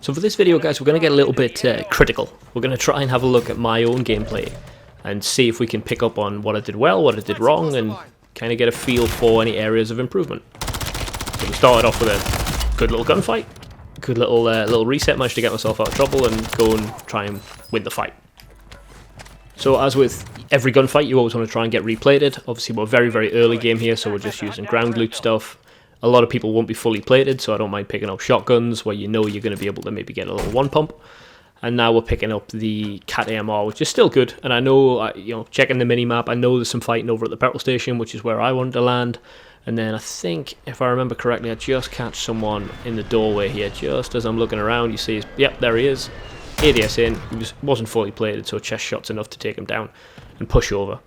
So for this video, guys, we're going to get a little bit critical. We're going to try and have a look at my own gameplay and see if we can pick up on what I did well, what I did wrong, and kind of get a feel for any areas of improvement. So we started off with a good little gunfight, good little reset, managed to get myself out of trouble and go and try and win the fight. So as with every gunfight, you always want to try and get replated. Obviously we're very, very early game here, so we're just using ground loot stuff. A lot of people won't be fully plated, so I don't mind picking up shotguns where you know you're going to be able to maybe get a little one pump. And now we're picking up the Cat AMR, which is still good. And I know, checking the mini-map, I know there's some fighting over at the petrol station, which is where I wanted to land. And then I think, if I remember correctly, I just catch someone in the doorway here. Just as I'm looking around, you see, yep, there he is. ADS in. He wasn't fully plated, so chest shot's enough to take him down and push over.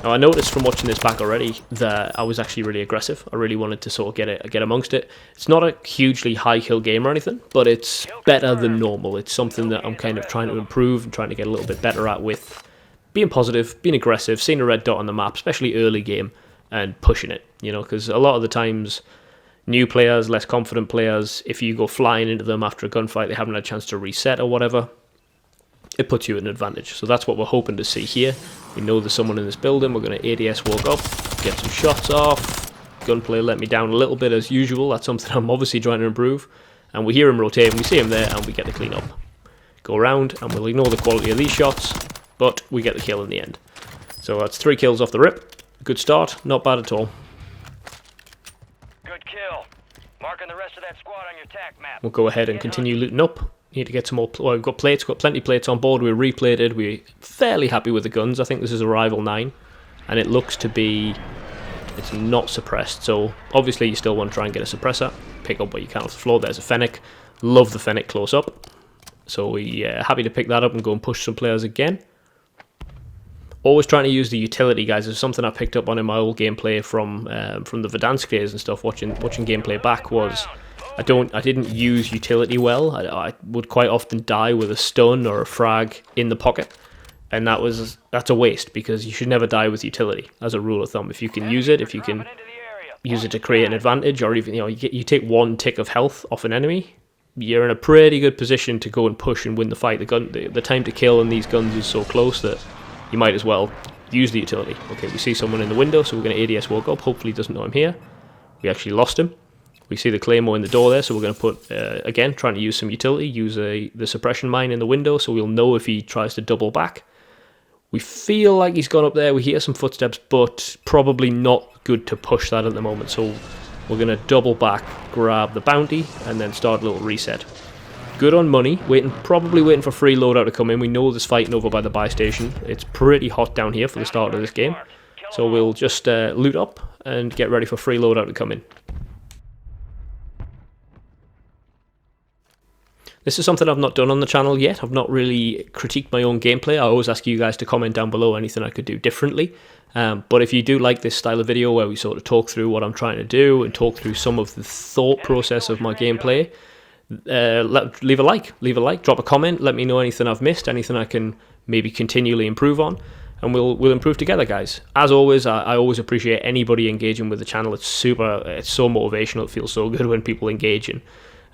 Now I noticed from watching this back already that I was actually really aggressive. I really wanted to sort of get amongst it. It's not a hugely high kill game or anything, but it's better than normal. It's something that I'm kind of trying to improve and trying to get a little bit better at, with being positive, being aggressive, seeing a red dot on the map, especially early game, and pushing it, because a lot of the times new players, less confident players, if you go flying into them after a gunfight, they haven't had a chance to reset or whatever, it puts you at an advantage. So that's what we're hoping to see here. We know there's someone in this building. We're going to ADS walk up, get some shots off. Gunplay let me down a little bit as usual. That's something I'm obviously trying to improve. And we hear him rotating, we see him there, and we get the clean up. Go around, and we'll ignore the quality of these shots, but we get the kill in the end. So that's 3 kills off the rip. Good start, not bad at all. Good kill. Marking the rest of that squad on your tac map. We'll go ahead and continue looting up. Need to get some more. Well, we've got plates, got plenty of plates on board. We're replated. We're fairly happy with the guns. I think this is a Rival 9, and it looks to be, it's not suppressed. So obviously you still want to try and get a suppressor. Pick up what you can off the floor. There's a Fennec. Love the Fennec close up. So we're happy to pick that up and go and push some players again. Always trying to use the utility, guys. It's something I picked up on in my old gameplay from the Verdansk days and stuff. Watching gameplay back was, I didn't use utility well. I would quite often die with a stun or a frag in the pocket, and that's a waste, because you should never die with utility as a rule of thumb. If you can use it, if you can use it to create an advantage, or even you take 1 tick of health off an enemy, you're in a pretty good position to go and push and win the fight. The time to kill in these guns is so close that you might as well use the utility. Okay, we see someone in the window, so we're going to ADS walk up. Hopefully he doesn't know I'm here. We actually lost him. We see the Claymore in the door there, so we're going to put, again, trying to use some utility, use the suppression mine in the window, so we'll know if he tries to double back. We feel like he's gone up there, we hear some footsteps, but probably not good to push that at the moment, so we're going to double back, grab the bounty, and then start a little reset. Good on money, probably waiting for free loadout to come in. We know there's fighting over by the buy station. It's pretty hot down here for the start of this game, so we'll just loot up and get ready for free loadout to come in. This is something I've not done on the channel yet. I've not really critiqued my own gameplay. I always ask you guys to comment down below anything I could do differently. But if you do like this style of video where we sort of talk through what I'm trying to do and talk through some of the thought process of my gameplay, leave a like, drop a comment, let me know anything I've missed, anything I can maybe continually improve on, and we'll improve together, guys. As always, I always appreciate anybody engaging with the channel. It's so motivational. It feels so good when people engage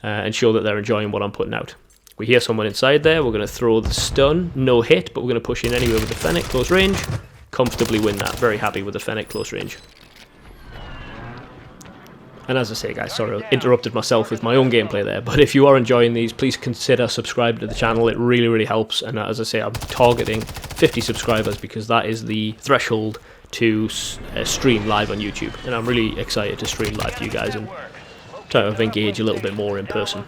and show that they're enjoying what I'm putting out. We hear someone inside there. We're going to throw the stun, no hit, but we're going to push in anyway with the Fennec close range. Comfortably win that. Very happy with the Fennec close range. And as I say, guys, sorry, I interrupted myself with my own gameplay there, but if you are enjoying these, please consider subscribing to the channel. It really, really helps. And as I say, I'm targeting 50 subscribers because that is the threshold to stream live on YouTube. And I'm really excited to stream live to you guys and try to engage a little bit more in person.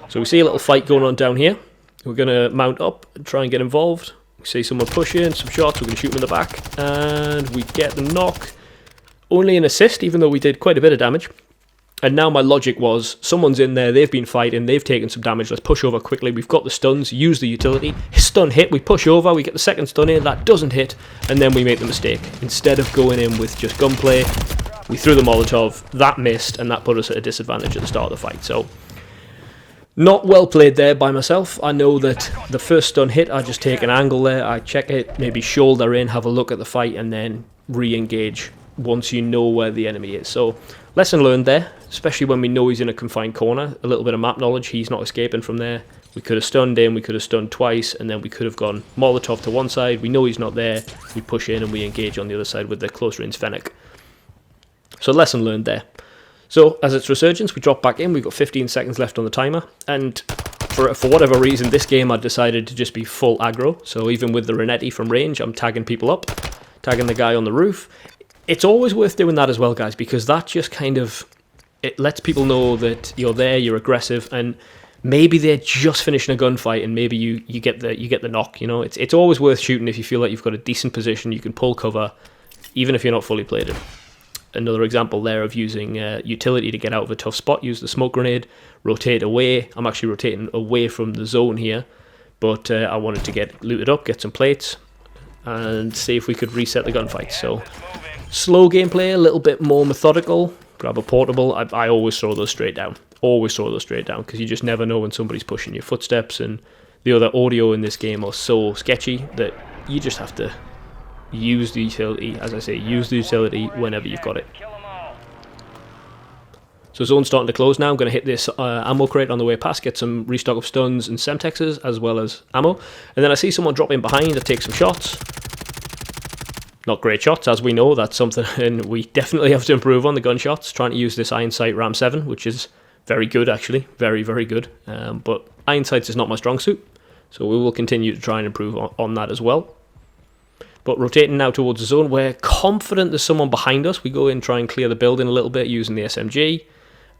So we see a little fight going on down here. We're going to mount up and try and get involved. We see someone pushing, some shots, we're going to shoot them in the back, and we get the knock. Only an assist, even though we did quite a bit of damage. And now my logic was, someone's in there, they've been fighting, they've taken some damage, let's push over quickly. We've got the stuns, use the utility. Stun hit, we push over, we get the second stun in, that doesn't hit, and then we make the mistake. Instead of going in with just gunplay, we threw the Molotov, that missed, and that put us at a disadvantage at the start of the fight. So, not well played there by myself. I know that the first stun hit, I just take an angle there, I check it, maybe shoulder in, have a look at the fight, and then re-engage once you know where the enemy is. So, lesson learned there, especially when we know he's in a confined corner. A little bit of map knowledge, he's not escaping from there. We could have stunned him, we could have stunned twice, and then we could have gone Molotov to one side. We know he's not there, we push in and we engage on the other side with the close range Fennec. So lesson learned there. So as it's resurgence, we drop back in, we've got 15 seconds left on the timer, and for whatever reason, this game I decided to just be full aggro. So even with the Renetti from range, I'm tagging people up, tagging the guy on the roof. It's always worth doing that as well, guys, because that just kind of, it lets people know that you're there, you're aggressive, and maybe they're just finishing a gunfight, and maybe you get the knock. You know, it's always worth shooting if you feel like you've got a decent position, you can pull cover, even if you're not fully plated. Another example there of using utility to get out of a tough spot. Use the smoke grenade, rotate away. I'm actually rotating away from the zone here, but I wanted to get looted up, get some plates, and see if we could reset the gunfight. So slow gameplay, a little bit more methodical. Grab a portable. I always throw those straight down. Always throw those straight down, because you just never know when somebody's pushing your footsteps, and the other audio in this game are so sketchy that you just have to use the utility. As I say, use the utility whenever you've got it. So zone's starting to close now. I'm going to hit this ammo crate on the way past, get some restock of stuns and Semtexes as well as ammo, and then I see someone drop in behind to take some shots. Not great shots, as we know. That's something we definitely have to improve on, the gunshots. Trying to use this Iron Sight Ram 7, which is very good actually, very good, but Iron Sights is not my strong suit, so we will continue to try and improve on that as well. But rotating now towards the zone, we're confident there's someone behind us. We go in, try and clear the building a little bit using the SMG.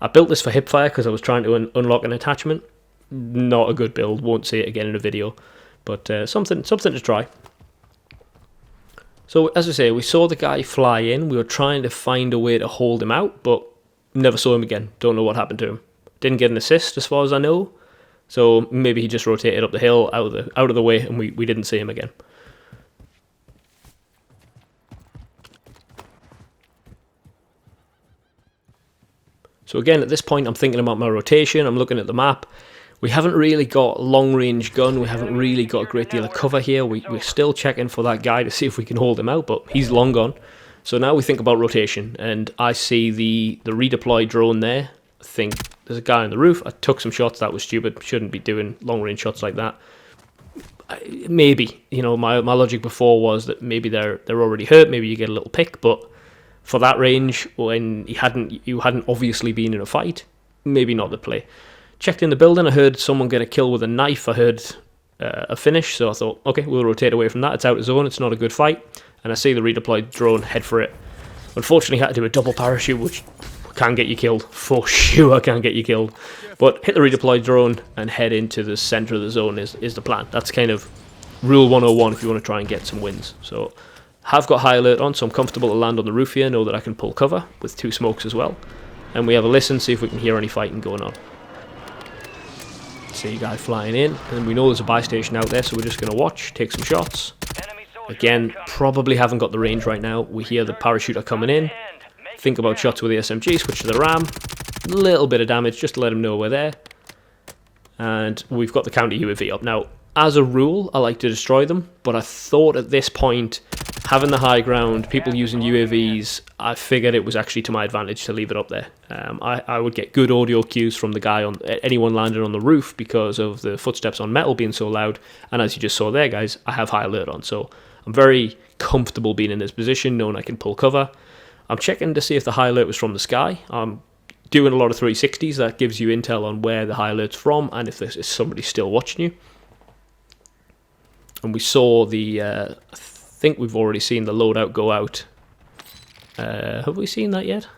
I built this for hipfire because I was trying to unlock an attachment. Not a good build, won't say it again in a video, but something to try. So as I say, we saw the guy fly in. We were trying to find a way to hold him out, but never saw him again. Don't know what happened to him. Didn't get an assist as far as I know. So maybe he just rotated up the hill out of the way, and we didn't see him again. So again, at this point, I'm thinking about my rotation. I'm looking at the map. We haven't really got a long-range gun. We haven't really got a great deal of cover here. We're still checking for that guy to see if we can hold him out, but he's long gone. So now we think about rotation, and I see the redeploy drone there. I think there's a guy on the roof. I took some shots. That was stupid. Shouldn't be doing long-range shots like that. Maybe, you know, my logic before was that maybe they're already hurt. Maybe you get a little pick, but for that range, when you hadn't obviously been in a fight, maybe not the play. Checked in the building, I heard someone get a kill with a knife. I heard a finish, so I thought, okay, we'll rotate away from that. It's out of zone, it's not a good fight. And I see the redeployed drone head for it. Unfortunately, I had to do a double parachute, which can get you killed. For sure can get you killed. But hit the redeployed drone and head into the center of the zone is the plan. That's kind of rule 101 if you want to try and get some wins. So have got high alert on, so I'm comfortable to land on the roof here, know that I can pull cover with 2 smokes as well. And we have a listen, see if we can hear any fighting going on. See a guy flying in, and we know there's a buy station out there, so we're just going to watch, take some shots. Again, probably haven't got the range right now. We hear the parachuter coming in. Think about shots with the SMG, switch to the RAM. Little bit of damage just to let them know we're there. And we've got the counter UAV up. Now, as a rule, I like to destroy them, but I thought at this point, having the high ground, people using UAVs, I figured it was actually to my advantage to leave it up there. I would get good audio cues from the guy, anyone landing on the roof, because of the footsteps on metal being so loud. And as you just saw there, guys, I have high alert on, so I'm very comfortable being in this position, knowing I can pull cover. I'm checking to see if the high alert was from the sky. I'm doing a lot of 360s. That gives you intel on where the high alert's from and if there's somebody still watching you. And we saw I think we've already seen the loadout go out. Have we seen that yet?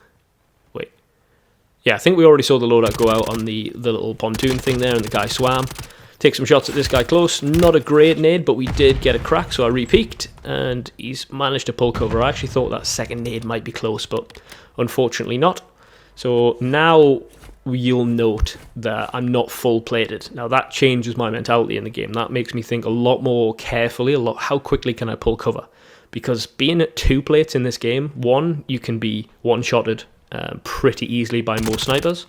Wait. Yeah, I think we already saw the loadout go out on the little pontoon thing there, and the guy swam. Take some shots at this guy close. Not a great nade, but we did get a crack, so I re-peeked, and he's managed to pull cover. I actually thought that second nade might be close, but unfortunately not. So now you'll note that I'm not full plated. Now that changes my mentality in the game. That makes me think a lot more carefully, how quickly can I pull cover? Because being at 2 plates in this game, one, you can be one-shotted pretty easily by most snipers.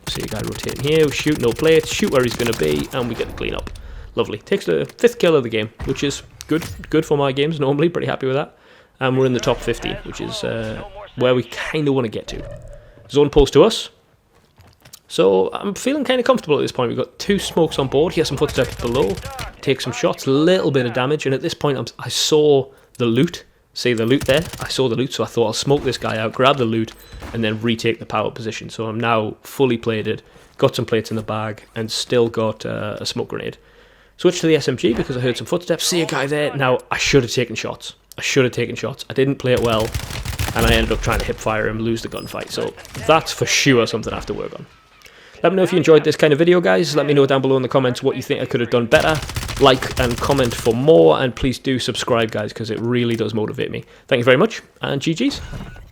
See a guy rotating here, shoot no plates, shoot where he's going to be, and we get the clean up. Lovely. Takes the 5th kill of the game, which is good for my games normally, pretty happy with that. And we're in the top 15, which is where we kind of want to get to. Zone pulls to us. So I'm feeling kind of comfortable at this point. We've got 2 smokes on board, hear some footsteps below, take some shots, a little bit of damage, and at this point I saw the loot. See the loot there? I saw the loot, so I thought I'll smoke this guy out, grab the loot, and then retake the power position. So I'm now fully plated, got some plates in the bag, and still got a smoke grenade. Switch to the SMG because I heard some footsteps, see a guy there. Now, I should have taken shots. I didn't play it well, and I ended up trying to hip fire him, lose the gunfight. So that's for sure something I have to work on. Let me know if you enjoyed this kind of video, guys. Let me know down below in the comments what you think I could have done better. Like and comment for more, and please do subscribe, guys, because it really does motivate me. Thank you very much, and GG's.